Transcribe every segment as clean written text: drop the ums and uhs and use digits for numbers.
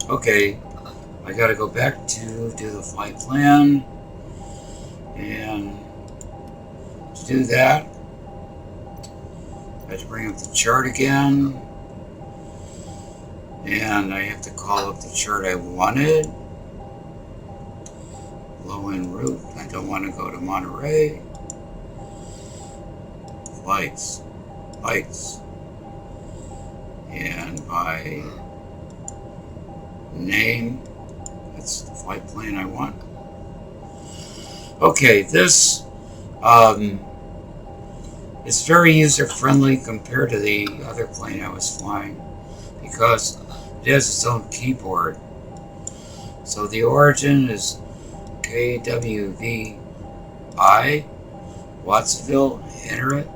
Okay, I gotta go back to do the flight plan, and to do that, I have to bring up the chart again, and I have to call up the chart I wanted. Low end route, I don't want to go to Monterey. Flights, and by name, that's the flight plan I want. Okay, this is very user-friendly compared to the other plane I was flying because it has its own keyboard. So the origin is KWVI, Watsonville, enter it.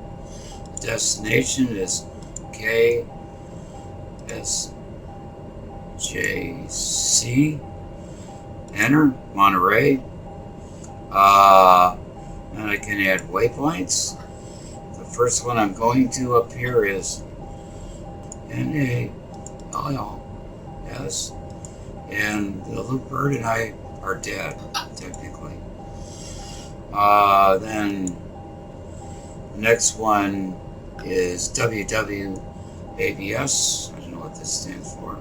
Destination is KSJC, enter, Monterey. And I can add waypoints. The first one I'm going to up here is NALS, and the little bird and I are dead, technically. Then the next one is WWABS. I don't know what this stands for.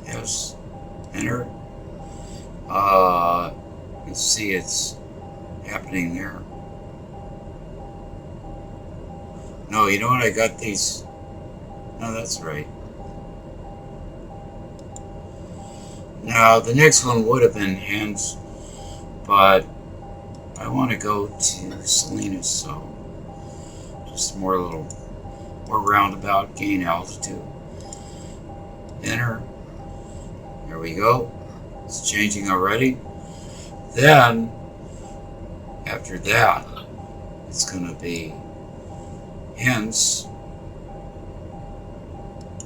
Yes, enter. You can see it's happening there. No, you know what? I got these. No, that's right. Now, the next one would have been hands, but I want to go to Salinas, so just more roundabout, gain altitude. Enter. There we go. It's changing already. Then, after that, it's going to be hence,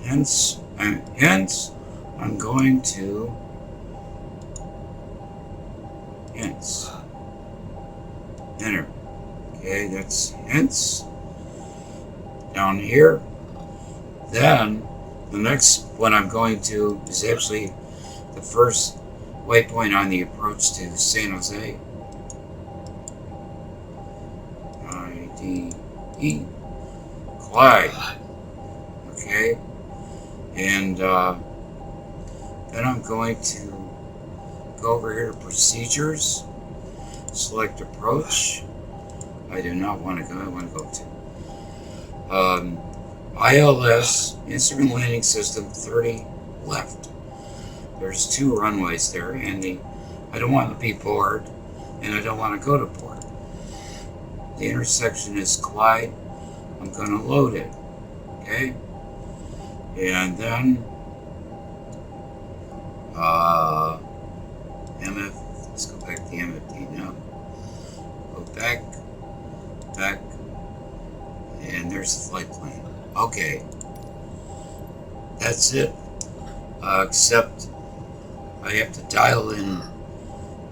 I'm going to hence. Enter. Okay, that's hence. Down here. Then, the next one I'm going to is actually the first waypoint on the approach to San Jose. IDE. Clyde. Okay. And then I'm going to go over here to procedures, select approach. I do not want to go, I want to go to ILS, instrument landing system 30 left. There's 2 runways there, and I don't want to be bored, and I don't want to go to port. The intersection is Clyde. I'm going to load it, okay? And then MF, let's go back to MFD now. Go back, and there's the flight plan. Okay, that's it, except I have to dial in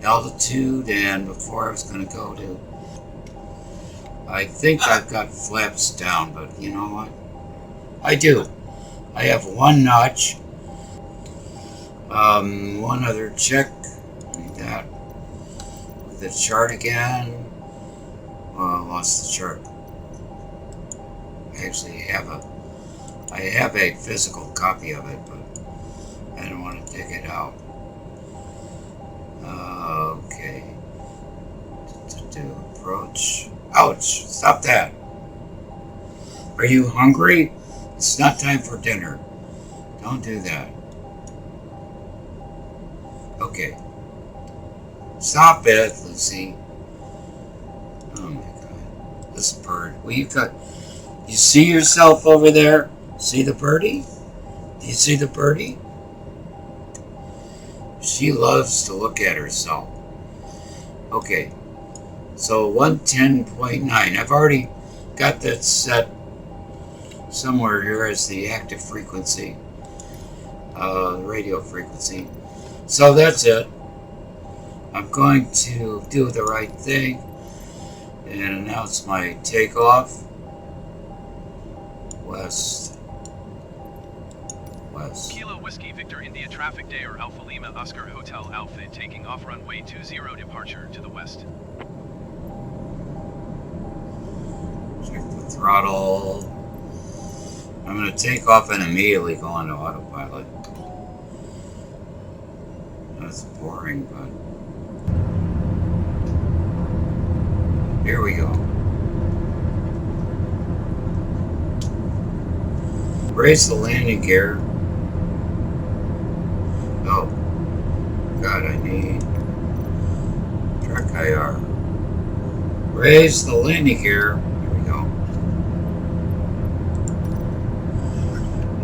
altitude, and before I was going to go to, I think I've got flaps down, but you know what? I do. I have 1 notch. One other check. Like that. With the chart again. Well, I lost the chart. I actually have a physical copy of it, but I don't want to dig it out. Okay. To approach. Ouch! Stop that. Are you hungry? It's not time for dinner. Don't do that. Okay. Stop it, Lucy. Oh my God. This bird. Well, you see yourself over there? See the birdie? Do you see the birdie? She loves to look at herself. Okay. So 110.9. I've already got that set somewhere here as the active frequency, the radio frequency. So that's it. I'm going to do the right thing and announce my takeoff. West west. Kilo Whiskey Victor India Traffic Day or Alpha Lima Oscar Hotel Outfit taking off runway 20 departure to the west. Check the throttle. I'm going to take off and immediately go into autopilot. That's boring, but here we go. Raise the landing gear. Oh, God, I need track IR. Raise the landing gear. There we go.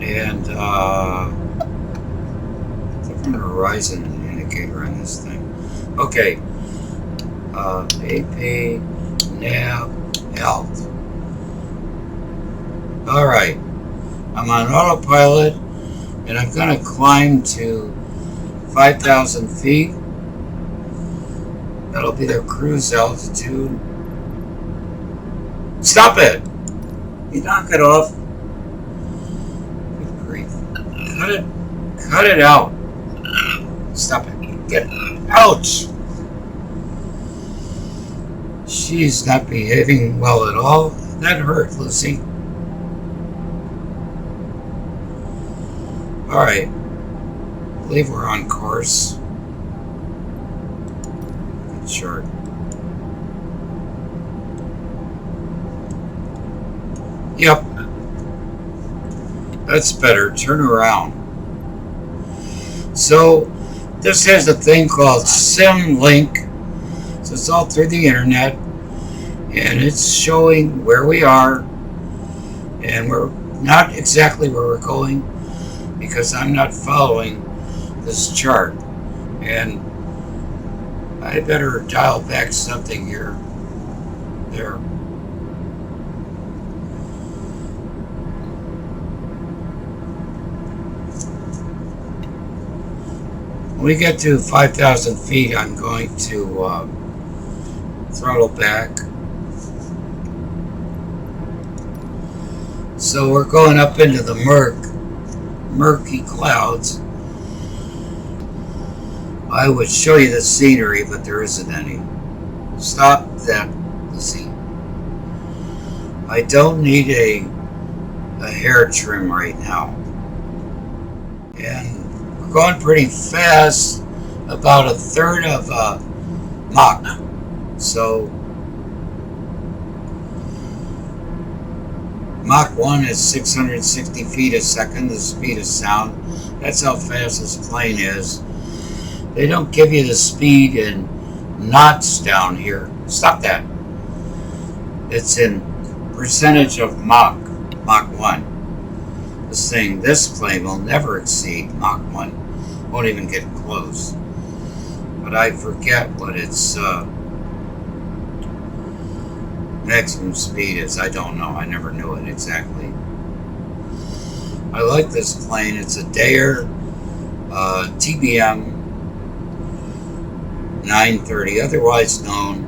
And different horizon indicator on this thing. Okay. AP nav alt. All right. I'm on autopilot, and I'm going to climb to 5,000 feet. That'll be their cruise altitude. Stop it! You knock it off. Good grief. Cut it out. Stop it. Get out! She's not behaving well at all. That hurt, Lucy. Alright. I believe we're on course. Good chart. Yep. That's better. Turn around. So, this has a thing called SimLink. So it's all through the internet. And it's showing where we are. And we're not exactly where we're going, because I'm not following this chart. And I better dial back something here. There. When we get to 5,000 feet, I'm going to throttle back. So we're going up into the murky clouds. I would show you the scenery, but there isn't any. Stop that, Lucy. I don't need a hair trim right now. And we're going pretty fast, about a third of a Mach. So Mach 1 is 660 feet a second, the speed of sound. That's how fast this plane is. They don't give you the speed in knots down here. Stop that. It's in percentage of Mach 1. This plane will never exceed Mach 1. Won't even get close. But I forget what its maximum speed is. I don't know. I never knew it exactly. I like this plane. It's a Daher TBM 930, otherwise known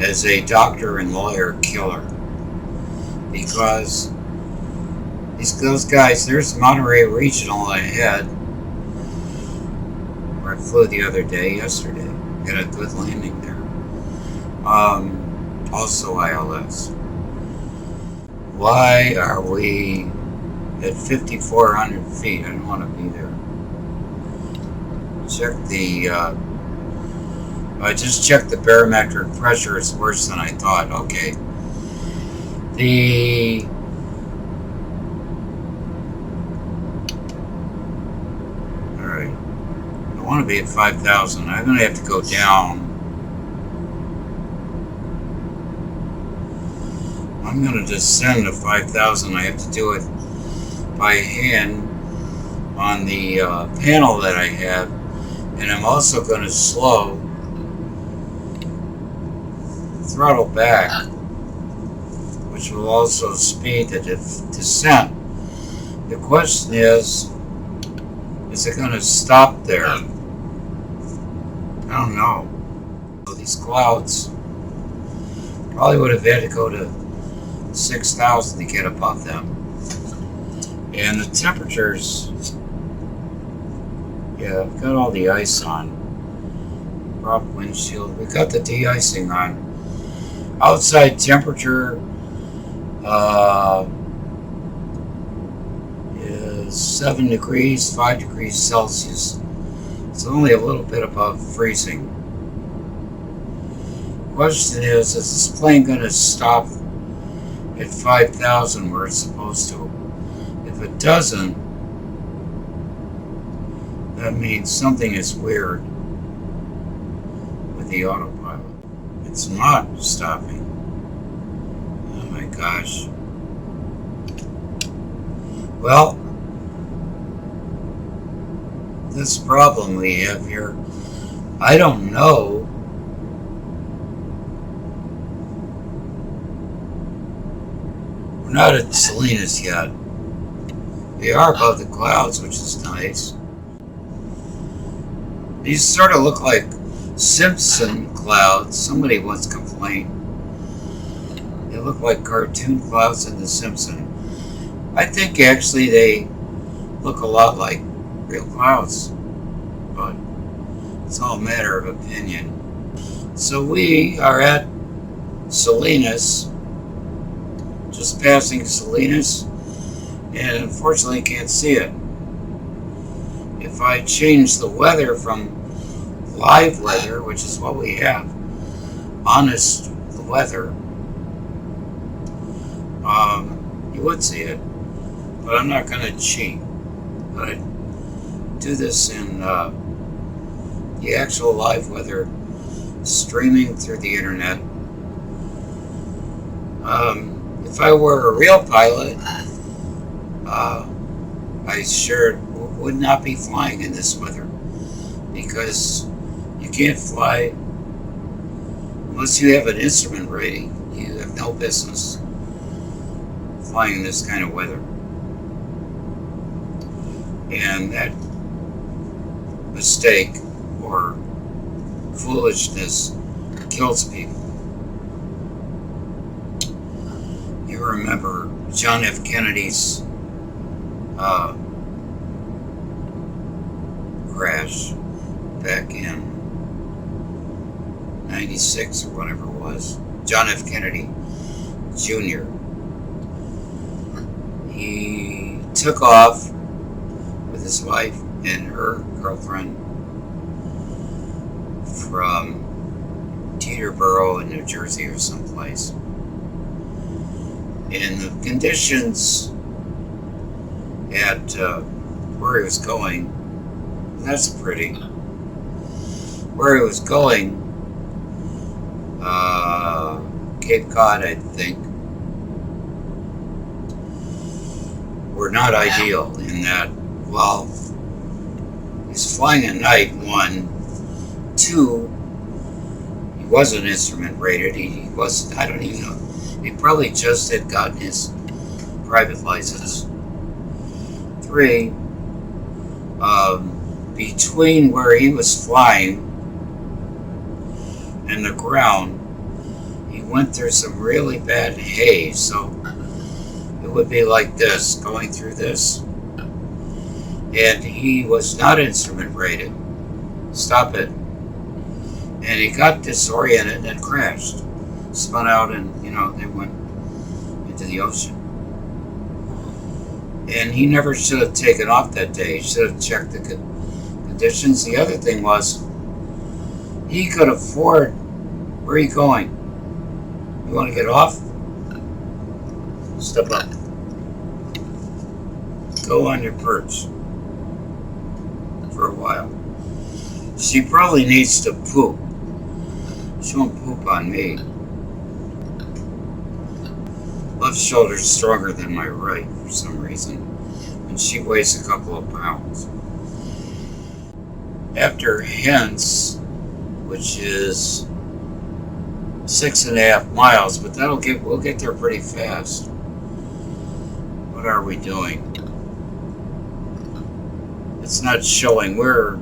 as a doctor and lawyer killer, because those guys, there's Monterey Regional ahead, where I flew the other day, yesterday. Got a good landing there. Also ILS. Why are we at 5,400 feet? I don't want to be there. Check the, I just checked the barometric pressure. It's worse than I thought. Okay. Alright. I want to be at 5,000. I'm going to have to go down. I'm going to descend to 5,000. I have to do it by hand on the panel that I have. And I'm also going to slow throttle back, which will also speed the descent. The question is it going to stop there? I don't know. These clouds probably would have had to go to 6,000 to get above them. And the temperatures Yeah, I've got all the ice on. Prop windshield. We got the de-icing on. Outside temperature is 7 degrees, 5 degrees Celsius. It's only a little bit above freezing. Question is this plane going to stop at 5,000 where it's supposed to? If it doesn't, that means something is weird with the autopilot. It's not stopping. Oh my gosh. Well, this problem we have here, I don't know. We're not at Salinas yet. We are above the clouds, which is nice. These sort of look like Simpson clouds. Somebody once complained. They look like cartoon clouds in The Simpsons. I think actually they look a lot like real clouds, but it's all a matter of opinion. So we are at Salinas, just passing Salinas, and unfortunately can't see it. If I change the weather from live weather, which is what we have, honest weather, you would see it, but I'm not going to cheat. But I do this in the actual live weather, streaming through the internet. If I were a real pilot, I sure would not be flying in this weather, because you can't fly unless you have an instrument rating. You have no business flying in this kind of weather. And that mistake or foolishness kills people. You remember John F. Kennedy's crash back in 96 or whatever it was. John F. Kennedy Jr. He took off with his wife and her girlfriend from Teterboro in New Jersey or someplace. And the conditions at where he was going, that's pretty. Where he was going, Cape Cod, I think, were not ideal in that, well, he's flying at night, 1, 2, he wasn't instrument rated, he wasn't, I don't even know, he probably just had gotten his private license. 3, between where he was flying and the ground, he went through some really bad haze, so it would be like this, going through this, and he was not instrument rated. Stop it. And he got disoriented and crashed, spun out, and they went into the ocean. And he never should have taken off that day. He should have checked the conditions. The other thing was, he could afford, where are you going? You want to get off? Step up. Go on your perch for a while. She probably needs to poop. She won't poop on me. Left shoulder's stronger than my right for some reason, and she weighs a couple of pounds. After Hence, which is 6.5 miles, but we'll get there pretty fast. What are we doing? It's not showing. We're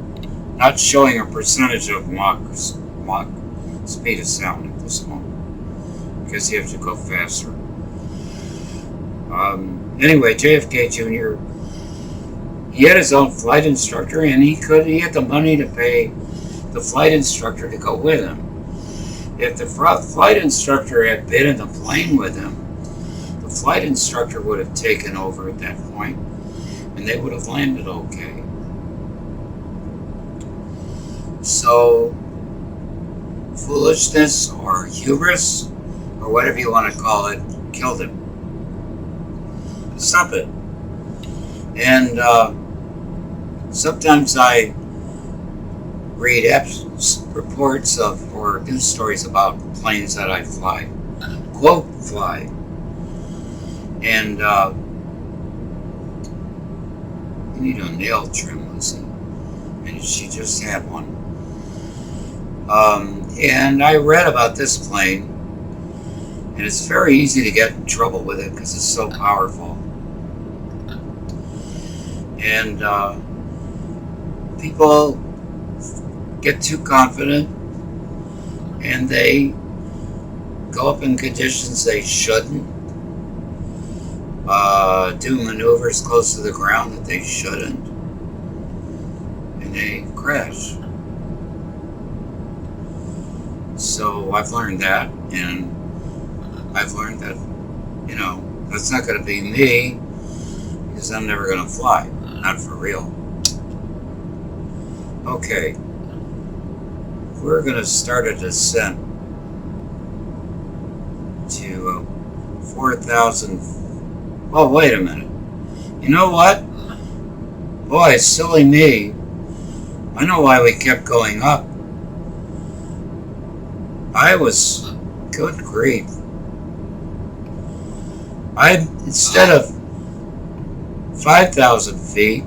not showing a percentage of Mach speed of sound at this moment, because you have to go faster. Anyway, JFK Jr., He had his own flight instructor, and he had the money to pay the flight instructor to go with him. If the flight instructor had been in the plane with him, the flight instructor would have taken over at that point, and they would have landed okay. So, foolishness or hubris, or whatever you want to call it, killed him. Stop it. And sometimes I read reports of or news stories about planes that I fly, quote fly, and you need a nail trim, Lucy, and she just had one. And I read about this plane, and it's very easy to get in trouble with it because it's so powerful. And people get too confident, and they go up in conditions they shouldn't, do maneuvers close to the ground that they shouldn't, and they crash. So I've learned that, and I've learned that, that's not going to be me, because I'm never going to fly. Not for real. Okay. We're going to start a descent to 4,000. Oh, wait a minute. You know what? Boy, silly me. I know why we kept going up. Good grief. Instead of 5,000 feet,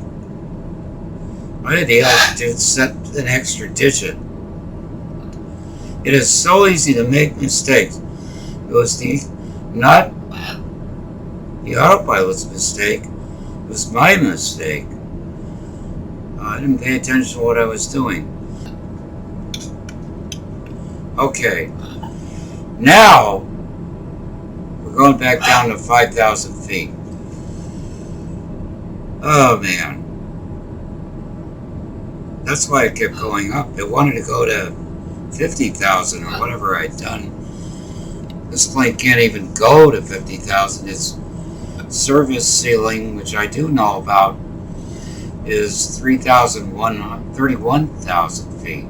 I had the altitude set an extra digit. It is so easy to make mistakes. It was not the autopilot's mistake. It was my mistake. I didn't pay attention to what I was doing. Okay. Now, we're going back down to 5,000 feet. Oh, man. That's why I kept going up. It wanted to go to 50,000 or whatever I'd done. This plane can't even go to 50,000. Its service ceiling, which I do know about, is 31,000 feet.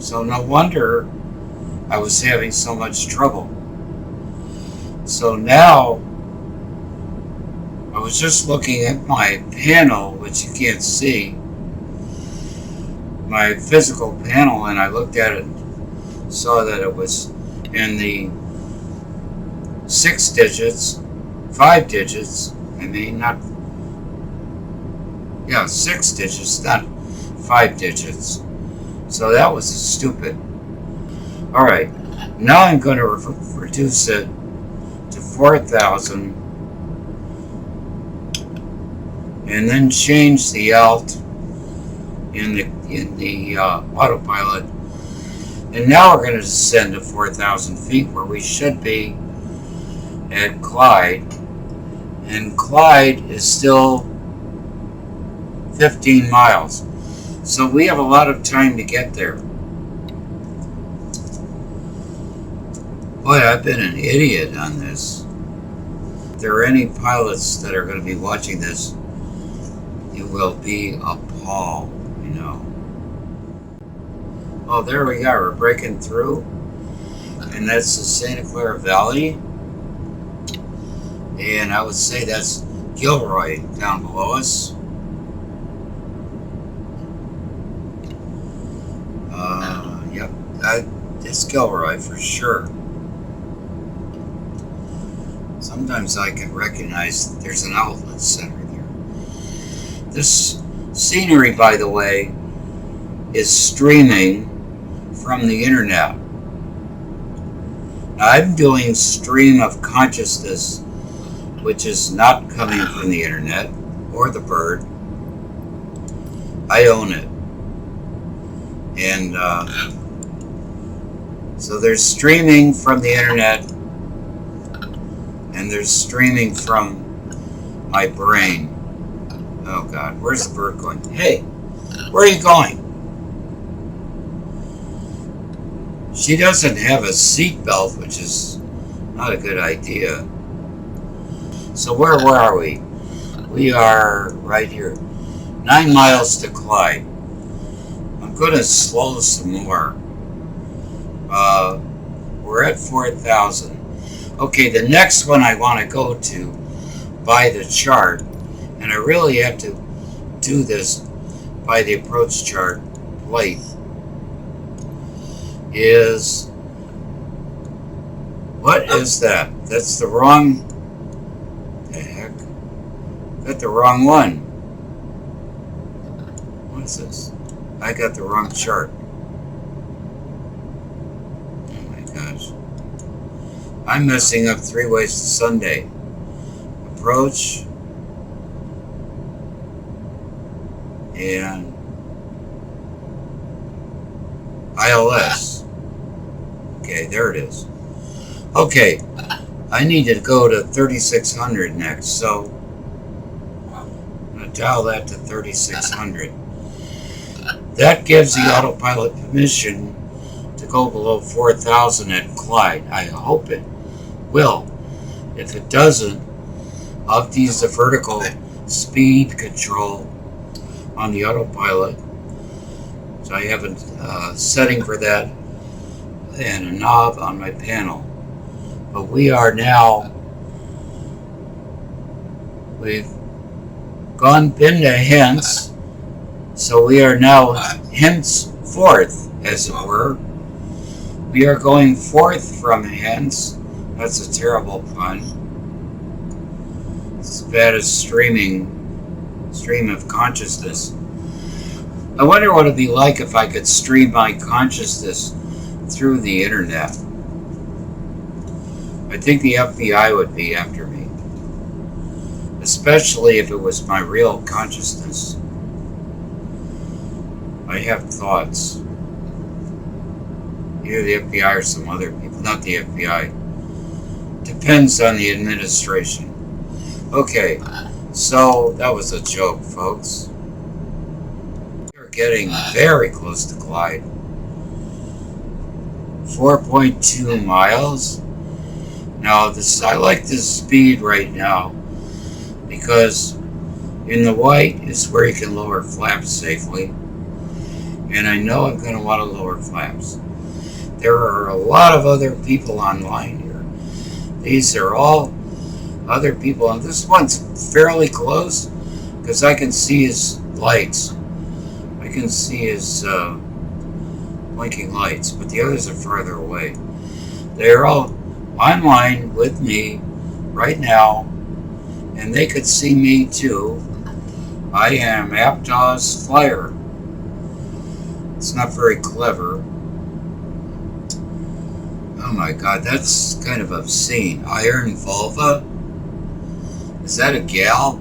So no wonder I was having so much trouble. So now, I was just looking at my panel, which you can't see, my physical panel, and I looked at it and saw that it was in the 6 digits, 5 digits, 6 digits, not 5 digits. So that was stupid. Alright, now I'm going to reduce it to 4,000 and then change the alt in the autopilot, and now we're going to descend to 4,000 feet where we should be at Clyde, and Clyde is still 15 miles, so we have a lot of time to get there. Boy, I've been an idiot on this. If there are any pilots that are going to be watching this, you will be appalled, Oh, there we are. We're breaking through. And that's the Santa Clara Valley. And I would say that's Gilroy down below us. Yep, it's Gilroy for sure. Sometimes I can recognize that there's an outlet center there. This scenery, by the way, is streaming from the internet. Now, I'm doing stream of consciousness, which is not coming from the internet or the bird. I own it. And so there's streaming from the internet, and there's streaming from my brain. Oh God, where's the bird going? Hey, where are you going? She doesn't have a seat belt, which is not a good idea. So where are we? We are right here. 9 miles to Clyde. I'm going to slow some more. We're at 4,000. Okay, the next one I want to go to by the chart, and I really have to do this by the approach chart plate, is, what is that? That's the wrong, the heck? Got the wrong one. What is this? I got the wrong chart. Oh my gosh. I'm messing up 3 ways to Sunday. Approach. And ILS. Okay, there it is. Okay, I need to go to 3600 next, so I'm going to dial that to 3600. That gives the autopilot permission to go below 4,000 at Clyde. I hope it will. If it doesn't, I'll have to use the vertical speed control on the autopilot. So I have a setting for that and a knob on my panel. But we are now, we've been to hence, so we are now henceforth, as it were. We are going forth from hence. That's a terrible pun. It's as bad as stream of consciousness. I wonder what it'd be like if I could stream my consciousness through the internet. I think the FBI would be after me, especially if it was my real consciousness. I have thoughts. Either the FBI or some other people, not the FBI. Depends on the administration. Okay, so that was a joke, folks. We're getting very close to Clyde. 4.2 miles. Now, I like this speed right now because in the white is where you can lower flaps safely. And I know I'm going to want to lower flaps. There are a lot of other people online here. These are all other people. And this one's fairly close because I can see his lights. I can see his blinking lights, but the others are farther away. They're all online with me right now, and they could see me too. I am Aptos Flyer. It's not very clever. Oh my God, that's kind of obscene. Iron vulva? Is that a gal?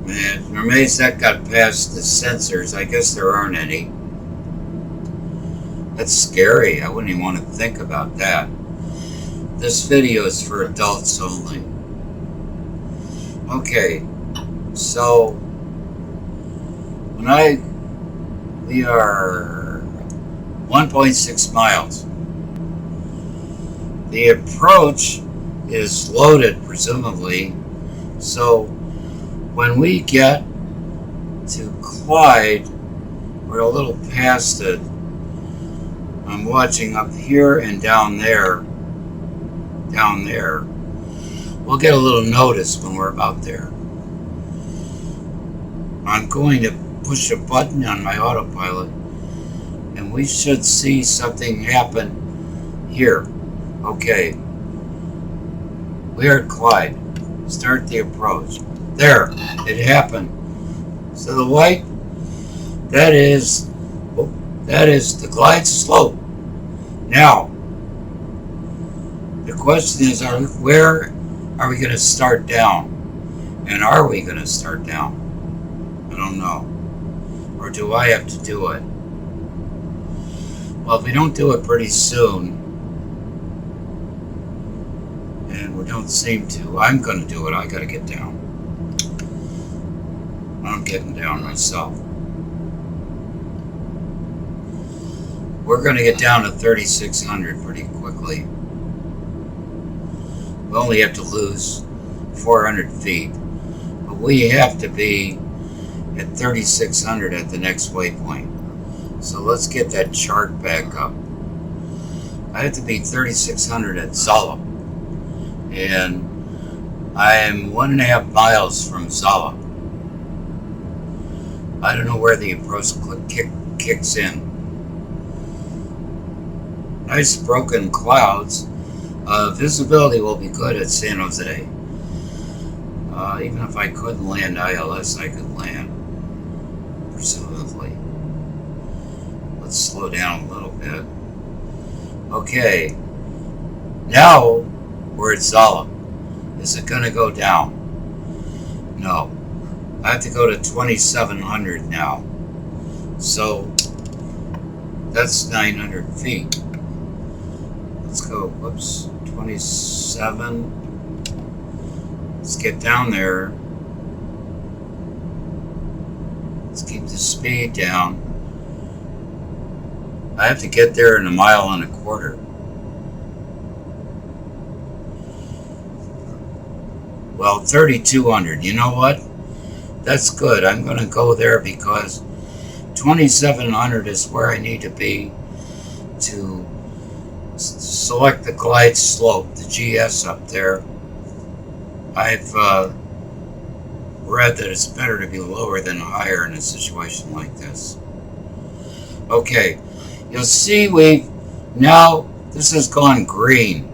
Man, I'm amazed that got past the censors. I guess there aren't any. That's scary. I wouldn't even want to think about that. This video is for adults only. Okay, so we are 1.6 miles. The approach is loaded, presumably, so when we get to Clyde, we're a little past it. I'm watching up here and down there. Down there. We'll get a little notice when we're about there. I'm going to push a button on my autopilot and we should see something happen here. Okay. We are at Clyde. Start the approach. There. It happened. So the white, that is the glide slope. Now, the question is, where are we going to start down? And are we going to start down? I don't know. Or do I have to do it? Well, if we don't do it pretty soon, and we don't seem to, I'm going to do it. I got to get down. I'm getting down myself. We're going to get down to 3,600 pretty quickly. We only have to lose 400 feet. But we have to be at 3,600 at the next waypoint. So let's get that chart back up. I have to be 3,600 at Zala. And I am 1.5 miles from Zala. I don't know where the approach kicks in. Nice broken clouds. Visibility will be good at San Jose. Even if I couldn't land ILS, I could land, presumably. Let's slow down a little bit. Okay. Now we're at Zala. Is it going to go down? No. I have to go to 2,700 now. So that's 900 feet. Let's go, whoops, 27. Let's get down there. Let's keep the speed down. I have to get there in 1.25 miles. Well, 3,200. You know what? That's good. I'm going to go there because 2,700 is where I need to be to select the glide slope, the GS up there. I've read that it's better to be lower than higher in a situation like this. Okay, you'll see this has gone green.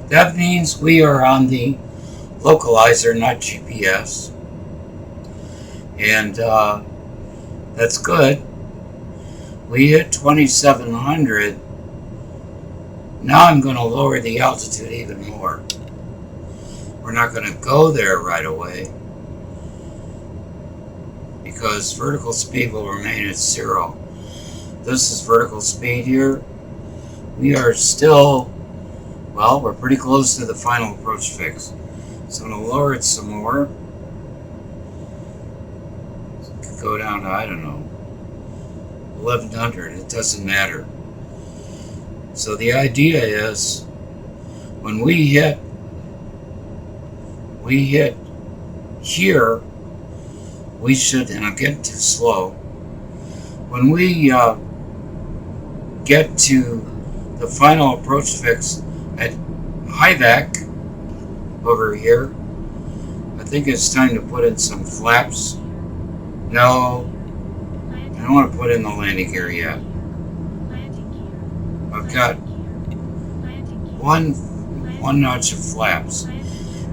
That means we are on the localizer, not GPS. And that's good. We hit 2,700. Now I'm going to lower the altitude even more. We're not going to go there right away because vertical speed will remain at 0. This is vertical speed here. We are still, well, we're pretty close to the final approach fix. So I'm going to lower it some more. Go down to, I don't know, 1,100. It doesn't matter. So the idea is when we hit here, we should, and I'm getting too slow, when we get to the final approach fix at HIVAC over here, I think it's time to put in some flaps. No, I don't want to put in the landing gear yet. I've got one notch of flaps.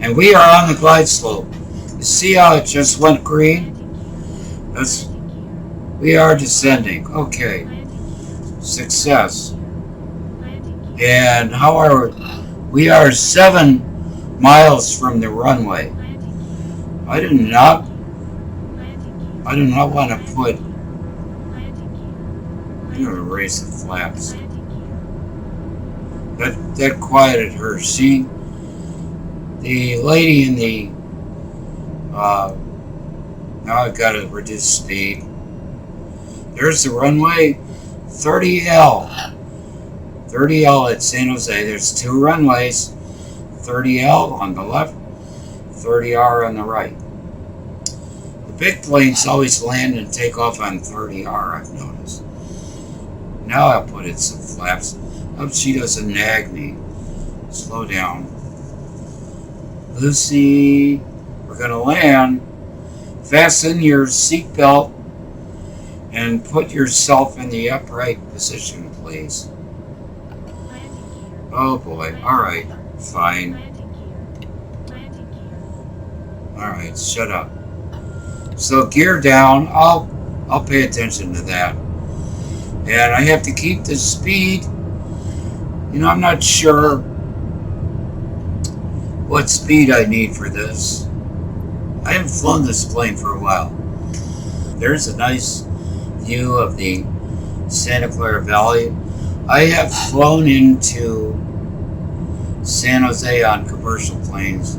And we are on the glide slope. You see how it just went green? We are descending. Okay. Success. And how are we? are 7 miles from the runway. I do not want to put, I'm going to erase the flaps. That quieted her. The lady in the, now I've got to reduce speed. There's the runway, 30L. 30L at San Jose. There's 2 runways, 30L on the left, 30R on the right. The big planes always land and take off on 30R, I've noticed. Now I'll put in some flaps. Hope she doesn't nag me. Slow down. Lucy, we're going to land. Fasten your seatbelt and put yourself in the upright position, please. Oh boy. Alright. Fine. Alright, shut up. So gear down. I'll pay attention to that. And I have to keep the speed. You know, I'm not sure what speed I need for this. I haven't flown this plane for a while. There's a nice view of the Santa Clara Valley. I have flown into San Jose on commercial planes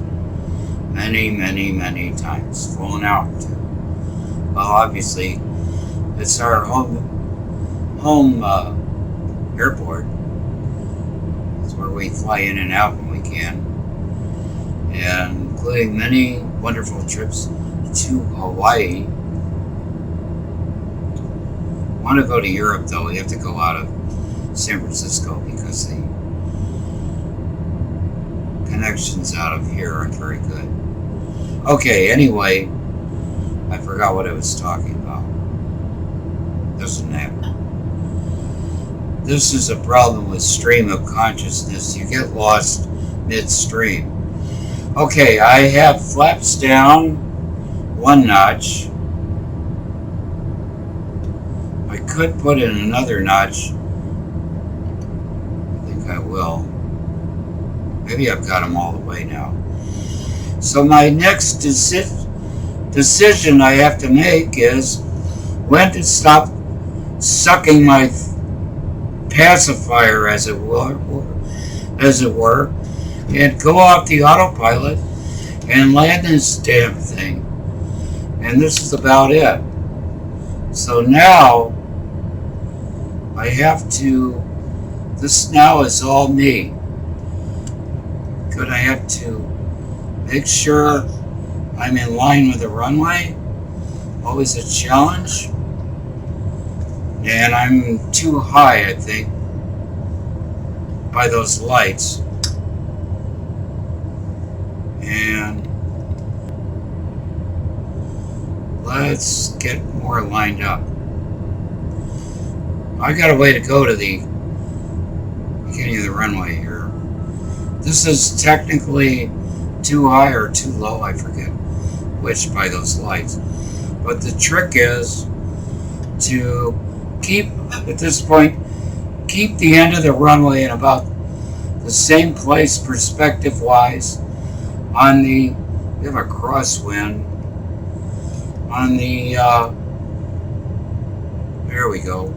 many, many, many times. Flown out to Well, obviously, it's our home airport. It's where we fly in and out when we can, and including many wonderful trips to Hawaii. Want to go to Europe though? We have to go out of San Francisco because the connections out of here aren't very good. Okay, anyway, I forgot what I was talking about. Doesn't matter. This is a problem with stream of consciousness. You get lost midstream. Okay, I have flaps down 1 notch. I could put in another notch. I think I will. Maybe I've got them all the way now. So my next decision I have to make is when to stop sucking my pacifier, as it were, and go off the autopilot and land this damn thing. And this is about it. So now I have to. This now is all me. Good, I have to make sure I'm in line with the runway. Always a challenge. And I'm too high, I think, by those lights. And let's get more lined up. I got a way to go to the beginning of the runway here. This is technically too high or too low, I forget which, by those lights. But the trick is to keep, at this point, keep the end of the runway in about the same place perspective-wise on the, we have a crosswind, on the, there we go.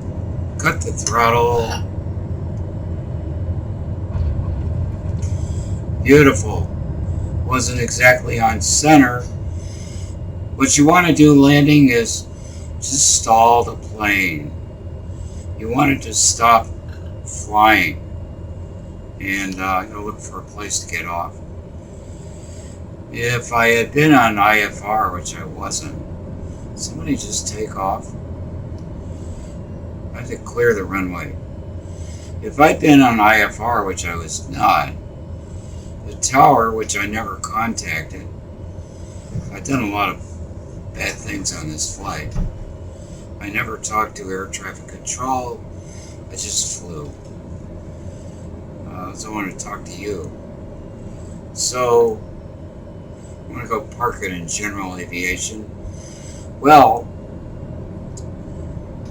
Cut the throttle. Beautiful. Wasn't exactly on center. What you want to do landing is just stall the plane. You want it to stop flying. And I'm going to look for a place to get off. If I had been on IFR, which I wasn't, somebody just take off. I had to clear the runway. If I'd been on IFR, which I was not, the tower, which I never contacted, I've done a lot of bad things on this flight. I never talked to air traffic control. I just flew. So I want to talk to you. So I'm going to go park it in general aviation. Well,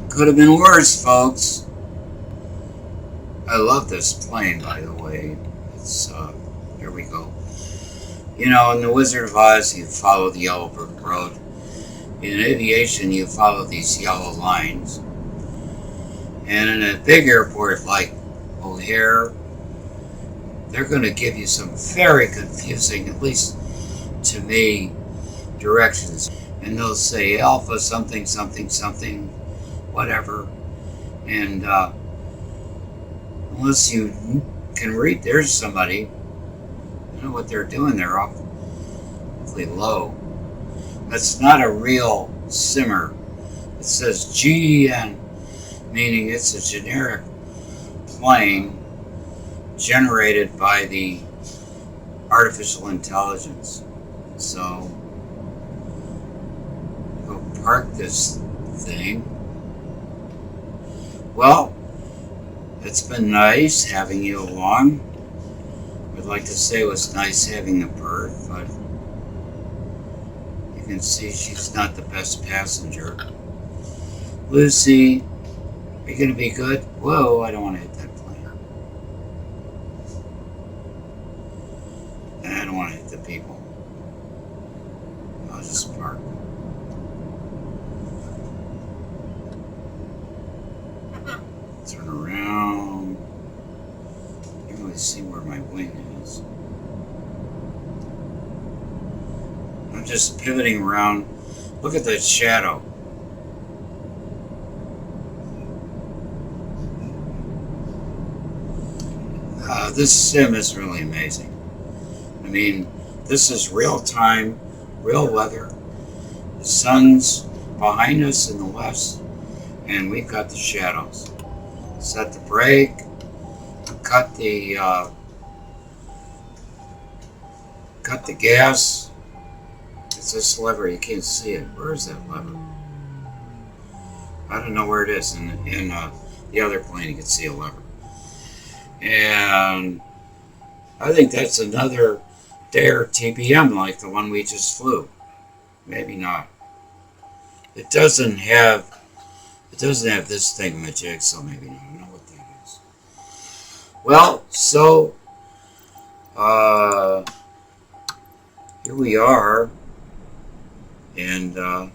could have been worse, folks. I love this plane, by the way. It's here we go. You know, in The Wizard of Oz, you follow the yellow brick road. In aviation, you follow these yellow lines. And in a big airport like O'Hare, they're going to give you some very confusing, at least to me, directions. And they'll say alpha something, something, something, whatever. And unless you can read, there's somebody, you know what they're doing, they're awfully low. That's not a real simmer. It says GEN, meaning it's a generic plane generated by the artificial intelligence. So, go park this thing. Well, it's been nice having you along. I'd like to say it was nice having the bird, but you can see she's not the best passenger. Lucy, are you going to be good? Whoa, I don't want to hit that plane. I don't want to hit the people. I'll just park. Turn around. You can really see where my wing is. I'm just pivoting around. Look at that shadow. this sim is really amazing. I mean, this is real time, real weather. The sun's behind us in the west, and we've got the shadows. Set the brake, cut the gas. It's this lever, you can't see it. Where is that lever? I don't know where it is. In the other plane you can see a lever. And I think that's another Dare TBM like the one we just flew. Maybe not. It doesn't have this thingamajig, so maybe not. I don't know what that is. Well, so here we are, and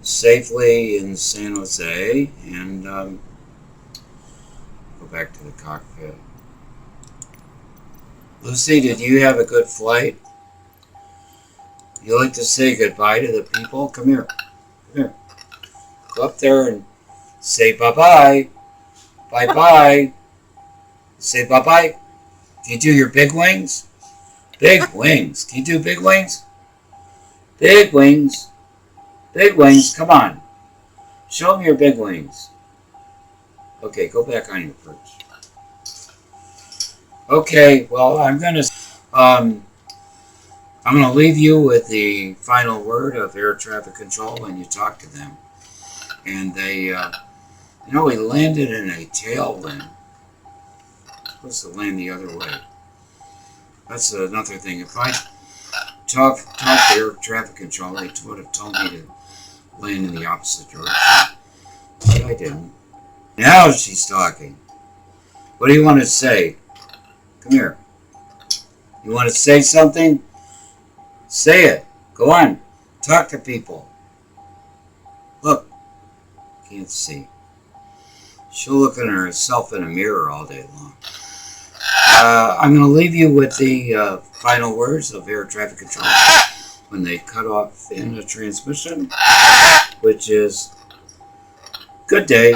safely in San Jose, and go back to the cockpit. Lucy, did you have a good flight? You like to say goodbye to the people? Come here. Come here. Go up there and say bye-bye. Bye-bye. Say bye-bye. Can you do your big wings? Big wings. Can you do big wings? Big wings. Big wings. Come on. Show them your big wings. Okay, go back on your perch. Okay, well, I'm gonna leave you with the final word of air traffic control when you talk to them. And they, we landed in a tailwind. Supposed to land the other way. That's another thing. If I talk to air traffic control, they would have told me to land in the opposite direction. But I didn't. Now she's talking. What do you want to say? Come here. You want to say something? Say it. Go on. Talk to people. Look. Can't see. She'll look at herself in a mirror all day long. I'm going to leave you with the final words of air traffic control when they cut off in a transmission, which is, good day.